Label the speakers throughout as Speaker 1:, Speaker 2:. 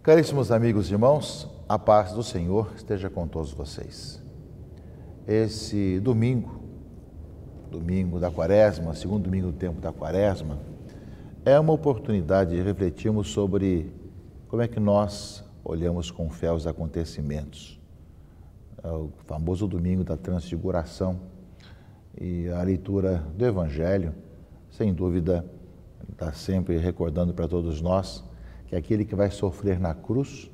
Speaker 1: Caríssimos amigos e irmãos, a paz do Senhor esteja com todos vocês. Esse domingo da Quaresma, segundo domingo do tempo da Quaresma, é uma oportunidade de refletirmos sobre como é que nós olhamos com fé os acontecimentos. É o famoso domingo da Transfiguração e a leitura do Evangelho, sem dúvida, está sempre recordando para todos nós que aquele que vai sofrer na cruz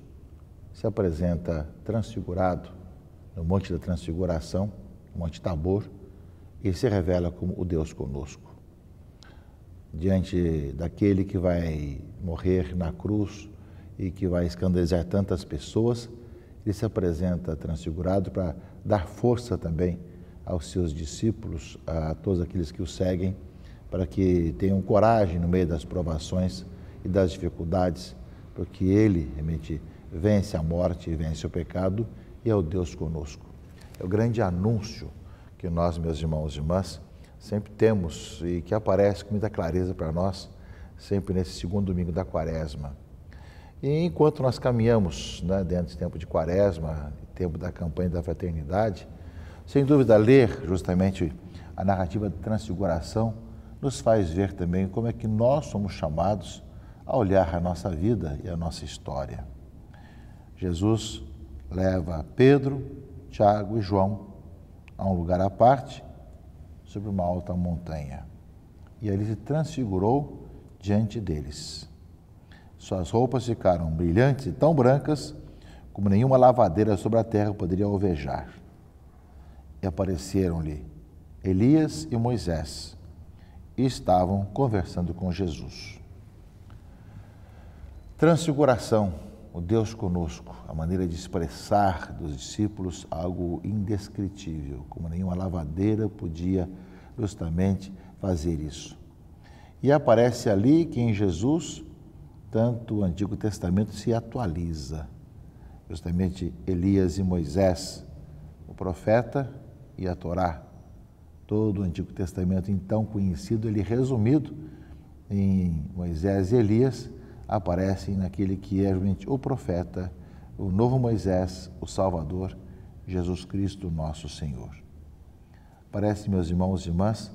Speaker 1: se apresenta transfigurado no Monte da Transfiguração, no Monte Tabor, e se revela como o Deus conosco. Diante daquele que vai morrer na cruz e que vai escandalizar tantas pessoas, ele se apresenta transfigurado para dar força também aos seus discípulos, a todos aqueles que o seguem, para que tenham coragem no meio das provações e das dificuldades, porque ele realmente vence a morte e vence o pecado e é o Deus conosco. É o grande anúncio que nós, meus irmãos e irmãs, sempre temos e que aparece com muita clareza para nós, sempre nesse segundo domingo da Quaresma. E enquanto nós caminhamos dentro desse tempo de Quaresma, tempo da campanha da fraternidade, sem dúvida ler justamente a narrativa da Transfiguração nos faz ver também como é que nós somos chamados a olhar a nossa vida e a nossa história. Jesus leva Pedro, Tiago e João a um lugar à parte, sobre uma alta montanha. E ele se transfigurou diante deles. Suas roupas ficaram brilhantes e tão brancas como nenhuma lavadeira sobre a terra poderia alvejar. E apareceram-lhe Elias e Moisés, e estavam conversando com Jesus. Transfiguração, o Deus conosco, a maneira de expressar dos discípulos algo indescritível, como nenhuma lavadeira podia justamente fazer isso. E aparece ali que em Jesus, tanto o Antigo Testamento se atualiza. Justamente Elias e Moisés, o profeta e a Torá. Todo o Antigo Testamento então conhecido, ele resumido em Moisés e Elias, aparecem naquele que é realmente o profeta, o novo Moisés, o Salvador, Jesus Cristo, nosso Senhor. Parece, meus irmãos e irmãs,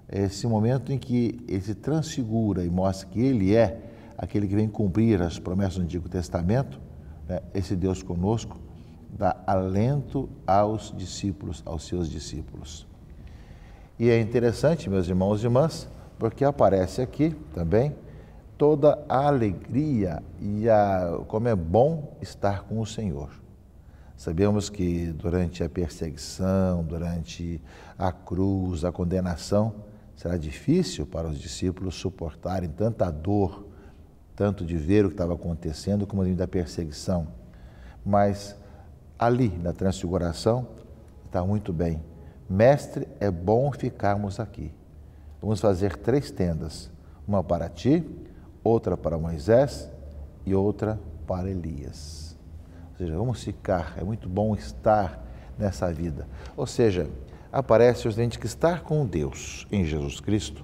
Speaker 1: esse momento em que ele se transfigura e mostra que ele é aquele que vem cumprir as promessas do Antigo Testamento, esse Deus conosco, dá alento aos discípulos, aos seus discípulos. E é interessante, meus irmãos e irmãs, porque aparece aqui também toda a alegria e como é bom estar com o Senhor. Sabemos que durante a perseguição, durante a cruz, a condenação, será difícil para os discípulos suportarem tanta dor, tanto de ver o que estava acontecendo, como da perseguição. Mas ali, na Transfiguração, está muito bem. Mestre, é bom ficarmos aqui. Vamos fazer 3 tendas, uma para ti, outra para Moisés e outra para Elias. Ou seja, vamos ficar, é muito bom estar nessa vida. Ou seja, aparece justamente que estar com Deus em Jesus Cristo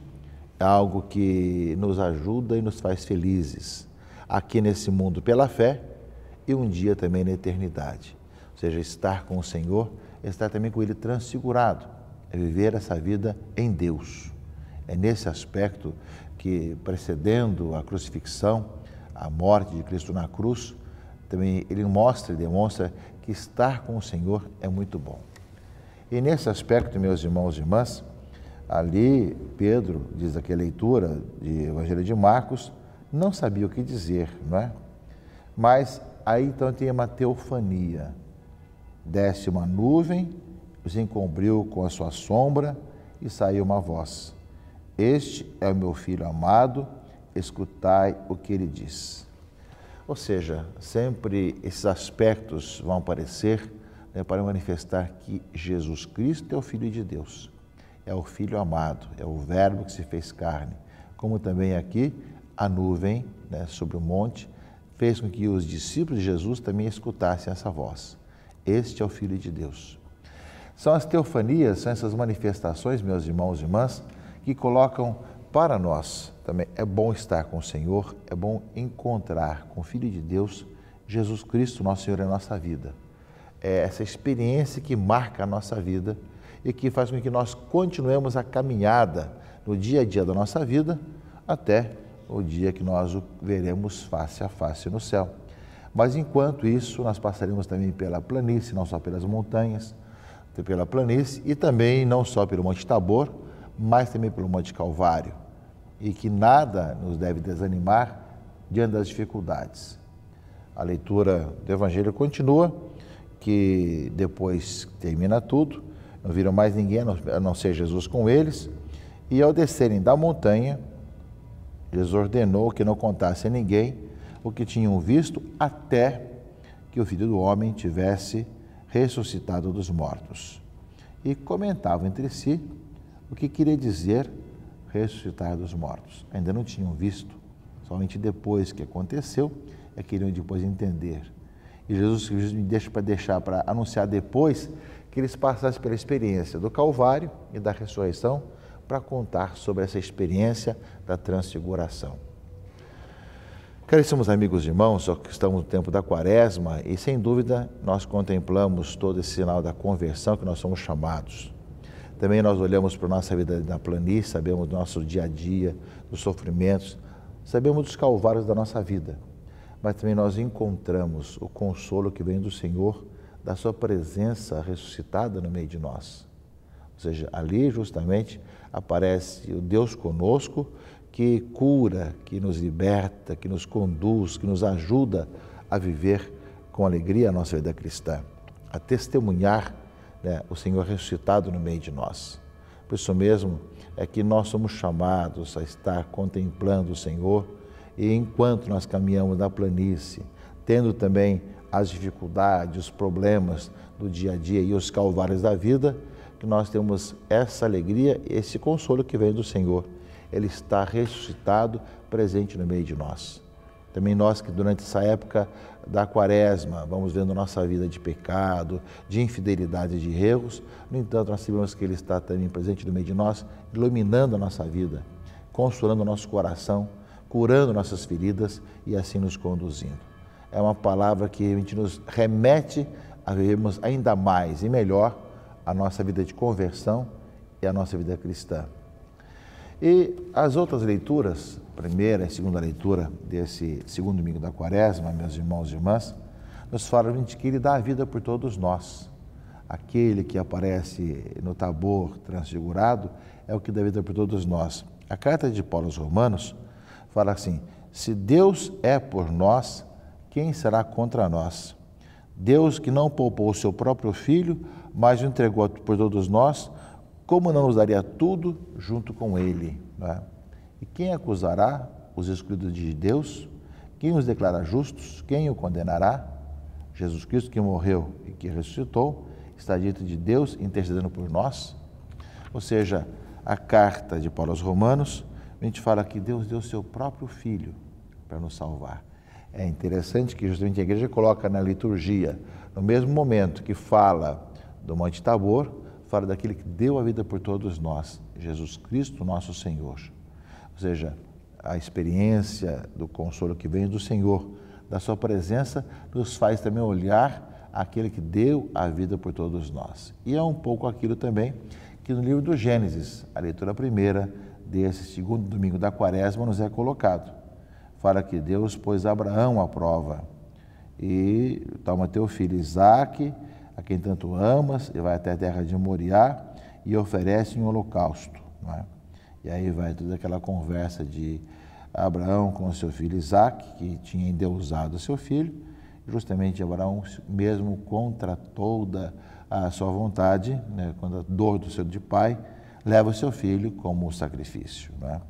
Speaker 1: é algo que nos ajuda e nos faz felizes, aqui nesse mundo pela fé e um dia também na eternidade. Ou seja, estar com o Senhor é estar também com Ele transfigurado, é viver essa vida em Deus. É nesse aspecto que, precedendo a crucifixão, a morte de Cristo na cruz, também ele mostra e demonstra que estar com o Senhor é muito bom. E nesse aspecto, meus irmãos e irmãs, ali Pedro, diz aqui a leitura de Evangelho de Marcos, não sabia o que dizer, não é? Mas aí então tem uma teofania. Desce uma nuvem, os encobriu com a sua sombra e saiu uma voz. Este é o meu filho amado, escutai o que ele diz. Ou seja, sempre esses aspectos vão aparecer para manifestar que Jesus Cristo é o Filho de Deus, é o Filho amado, é o Verbo que se fez carne. Como também aqui, a nuvem sobre o monte fez com que os discípulos de Jesus também escutassem essa voz. Este é o Filho de Deus. São as teofanias, são essas manifestações, meus irmãos e irmãs, que colocam para nós também. É bom estar com o Senhor, é bom encontrar com o Filho de Deus Jesus Cristo, nosso Senhor, é a nossa vida. É essa experiência que marca a nossa vida e que faz com que nós continuemos a caminhada no dia a dia da nossa vida até o dia que nós o veremos face a face no céu. Mas enquanto isso, nós passaremos também pela planície, não só pelas montanhas, pela planície e também não só pelo Monte Tabor, mas também pelo Monte Calvário. E que nada nos deve desanimar diante das dificuldades. A leitura do Evangelho continua, que depois termina tudo, não viram mais ninguém a não ser Jesus com eles, e ao descerem da montanha, Jesus ordenou que não contasse a ninguém o que tinham visto até que o Filho do Homem tivesse ressuscitado dos mortos. E comentavam entre si o que queria dizer ressuscitar dos mortos. Ainda não tinham visto, somente depois que aconteceu é que iriam depois entender. E Jesus me deixa para anunciar depois que eles passassem pela experiência do Calvário e da ressurreição para contar sobre essa experiência da transfiguração. Caríssimos amigos e irmãos, estamos no tempo da Quaresma e, sem dúvida, nós contemplamos todo esse sinal da conversão que nós somos chamados. Também nós olhamos para a nossa vida na planície, sabemos do nosso dia a dia, dos sofrimentos, sabemos dos calvários da nossa vida, mas também nós encontramos o consolo que vem do Senhor, da sua presença ressuscitada no meio de nós. Ou seja, ali justamente aparece o Deus conosco, que cura, que nos liberta, que nos conduz, que nos ajuda a viver com alegria a nossa vida cristã, a testemunhar, né, o Senhor ressuscitado no meio de nós. Por isso mesmo é que nós somos chamados a estar contemplando o Senhor e enquanto nós caminhamos na planície, tendo também as dificuldades, os problemas do dia a dia e os calvários da vida, que nós temos essa alegria, esse consolo que vem do Senhor. Ele está ressuscitado, presente no meio de nós. Também nós que durante essa época da Quaresma vamos vendo nossa vida de pecado, de infidelidade, de erros, no entanto nós sabemos que Ele está também presente no meio de nós, iluminando a nossa vida, consolando o nosso coração, curando nossas feridas e assim nos conduzindo. É uma palavra que a gente nos remete a vivermos ainda mais e melhor a nossa vida de conversão e a nossa vida cristã. E as outras leituras, primeira e segunda leitura desse segundo domingo da Quaresma, meus irmãos e irmãs, nos falam de que Ele dá a vida por todos nós. Aquele que aparece no Tabor transfigurado é o que dá a vida por todos nós. A carta de Paulo aos Romanos fala assim: se Deus é por nós, quem será contra nós? Deus que não poupou o seu próprio Filho, mas o entregou por todos nós, como não nos daria tudo junto com Ele? Né? E quem acusará os escolhidos de Deus? Quem os declara justos? Quem o condenará? Jesus Cristo, que morreu e que ressuscitou, está diante de Deus intercedendo por nós. Ou seja, a carta de Paulo aos Romanos, a gente fala que Deus deu o seu próprio Filho para nos salvar. É interessante que justamente a igreja coloca na liturgia, no mesmo momento que fala do Monte Tabor, fala daquele que deu a vida por todos nós, Jesus Cristo, nosso Senhor. Ou seja, a experiência do consolo que vem do Senhor, da sua presença, nos faz também olhar aquele que deu a vida por todos nós. E é um pouco aquilo também que no livro do Gênesis, a leitura primeira desse segundo domingo da Quaresma, nos é colocado. Fala que Deus pôs Abraão à prova e toma teu filho Isaque, a quem tanto amas, e vai até a terra de Moriá e oferece um holocausto. Não é? E aí vai toda aquela conversa de Abraão com o seu filho Isaque, que tinha endeusado seu filho. Justamente Abraão, mesmo contra toda a sua vontade, né, contra a dor do seu de pai, leva o seu filho como sacrifício. Não é?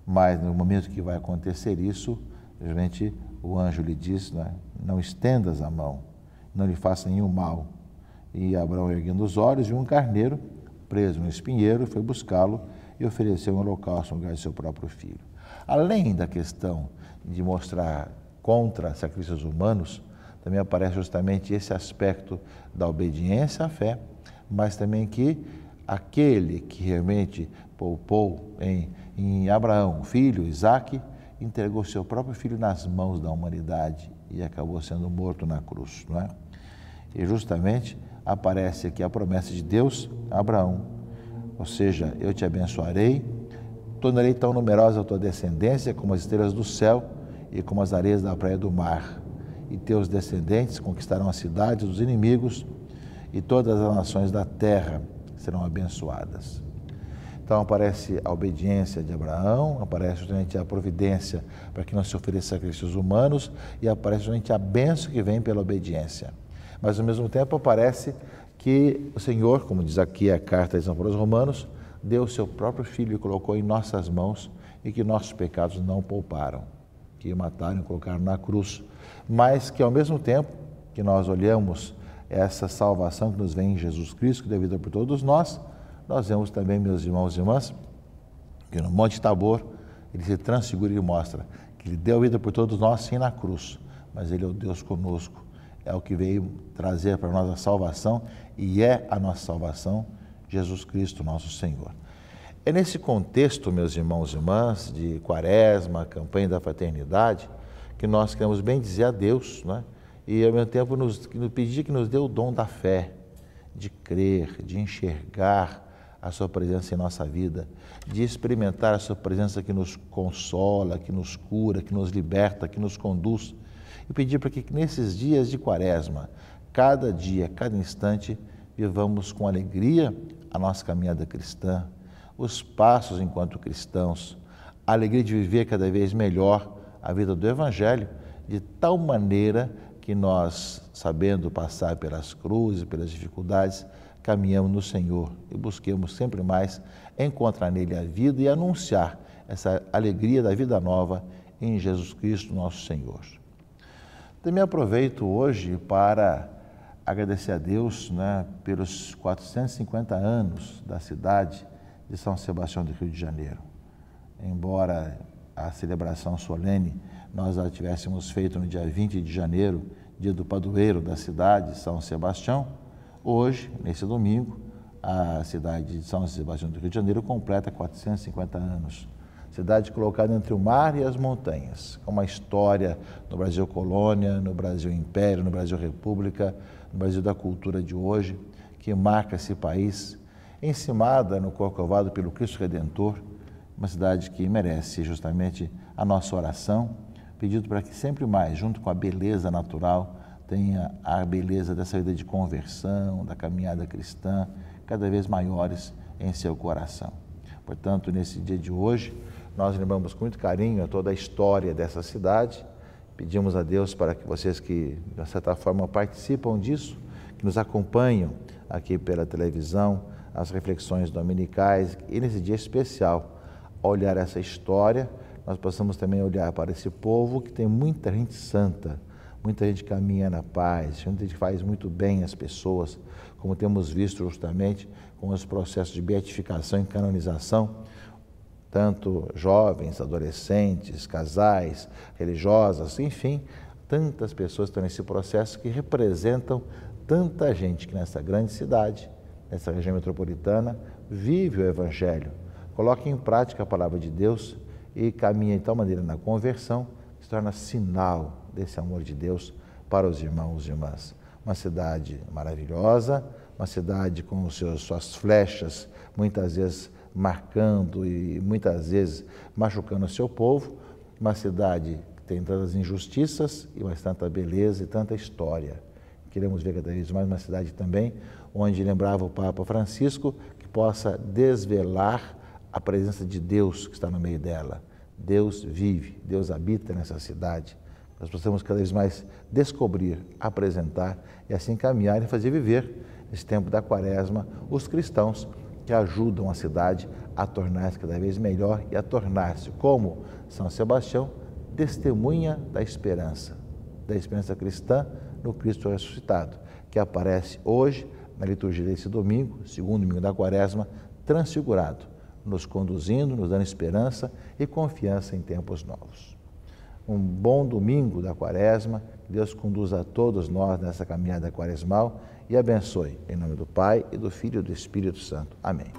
Speaker 1: Mas no momento que vai acontecer isso, realmente o anjo lhe diz, né, não estendas a mão, não lhe faça nenhum mal. E Abraão, erguendo os olhos, viu um carneiro preso no espinheiro, foi buscá-lo e ofereceu um holocausto no lugar de seu próprio filho. Além da questão de mostrar contra sacrifícios humanos, também aparece justamente esse aspecto da obediência à fé, mas também que aquele que realmente poupou em Abraão, o filho, Isaque, entregou seu próprio filho nas mãos da humanidade e acabou sendo morto na cruz, não é? E justamente aparece aqui a promessa de Deus a Abraão, ou seja, eu te abençoarei, tornarei tão numerosa a tua descendência como as estrelas do céu e como as areias da praia do mar, e teus descendentes conquistarão as cidades dos inimigos, e todas as nações da terra serão abençoadas. Então aparece a obediência de Abraão, aparece justamente a providência para que não se ofereça sacrifícios humanos e aparece justamente a bênção que vem pela obediência. Mas ao mesmo tempo aparece que o Senhor, como diz aqui a carta de São Paulo aos Romanos, deu o seu próprio Filho e colocou em nossas mãos e que nossos pecados não pouparam, que mataram e colocaram na cruz. Mas que ao mesmo tempo que nós olhamos essa salvação que nos vem em Jesus Cristo, que deu vida por todos nós vemos também, meus irmãos e irmãs, que no Monte Tabor ele se transfigura e mostra que ele deu vida por todos nós sim na cruz, mas ele é o Deus conosco, é o que veio trazer para nós a salvação e é a nossa salvação, Jesus Cristo, nosso Senhor. É nesse contexto, meus irmãos e irmãs, de Quaresma, campanha da fraternidade, que nós queremos bem dizer a Deus, né? E ao mesmo tempo nos pedir que nos dê o dom da fé, de crer, de enxergar a sua presença em nossa vida, de experimentar a sua presença que nos consola, que nos cura, que nos liberta, que nos conduz. E pedir para que nesses dias de Quaresma, cada dia, cada instante, vivamos com alegria a nossa caminhada cristã, os passos enquanto cristãos, a alegria de viver cada vez melhor a vida do Evangelho, de tal maneira que nós, sabendo passar pelas cruzes, pelas dificuldades, caminhamos no Senhor e busquemos sempre mais encontrar nele a vida e anunciar essa alegria da vida nova em Jesus Cristo, nosso Senhor. Também aproveito hoje para agradecer a Deus, né, pelos 450 anos da cidade de São Sebastião do Rio de Janeiro. Embora a celebração solene nós a tivéssemos feito no dia 20 de janeiro, dia do padroeiro da cidade, São Sebastião, hoje, nesse domingo, a cidade de São Sebastião do Rio de Janeiro completa 450 anos. Cidade colocada entre o mar e as montanhas, com uma história no Brasil colônia, no Brasil império, no Brasil república, no Brasil da cultura de hoje, que marca esse país, encimada no Corcovado pelo Cristo Redentor, uma cidade que merece justamente a nossa oração, pedido para que sempre mais, junto com a beleza natural, tenha a beleza dessa vida de conversão, da caminhada cristã, cada vez maiores em seu coração. Portanto, nesse dia de hoje, nós lembramos com muito carinho a toda a história dessa cidade, pedimos a Deus para que vocês que, de certa forma, participam disso, que nos acompanham aqui pela televisão, as reflexões dominicais, e nesse dia especial, olhar essa história, nós possamos também olhar para esse povo que tem muita gente santa, muita gente que caminha na paz, muita gente que faz muito bem às pessoas, como temos visto justamente com os processos de beatificação e canonização, tanto jovens, adolescentes, casais, religiosas, enfim, tantas pessoas estão nesse processo que representam tanta gente que nessa grande cidade, nessa região metropolitana, vive o Evangelho, coloca em prática a palavra de Deus e caminha de tal maneira na conversão que se torna sinal desse amor de Deus para os irmãos e irmãs. Uma cidade maravilhosa, uma cidade com suas flechas, muitas vezes marcando e muitas vezes machucando o seu povo, uma cidade que tem tantas injustiças e mas tanta beleza e tanta história. Queremos ver cada vez mais uma cidade também onde lembrava o Papa Francisco que possa desvelar a presença de Deus que está no meio dela. Deus vive, Deus habita nessa cidade. Nós possamos cada vez mais descobrir, apresentar e assim caminhar e fazer viver, nesse tempo da Quaresma, os cristãos que ajudam a cidade a tornar-se cada vez melhor e a tornar-se, como São Sebastião, testemunha da esperança cristã no Cristo ressuscitado, que aparece hoje na liturgia desse domingo, segundo domingo da Quaresma, transfigurado, nos conduzindo, nos dando esperança e confiança em tempos novos. Um bom domingo da Quaresma, Deus conduza a todos nós nessa caminhada quaresmal e abençoe, em nome do Pai, e do Filho e do Espírito Santo. Amém.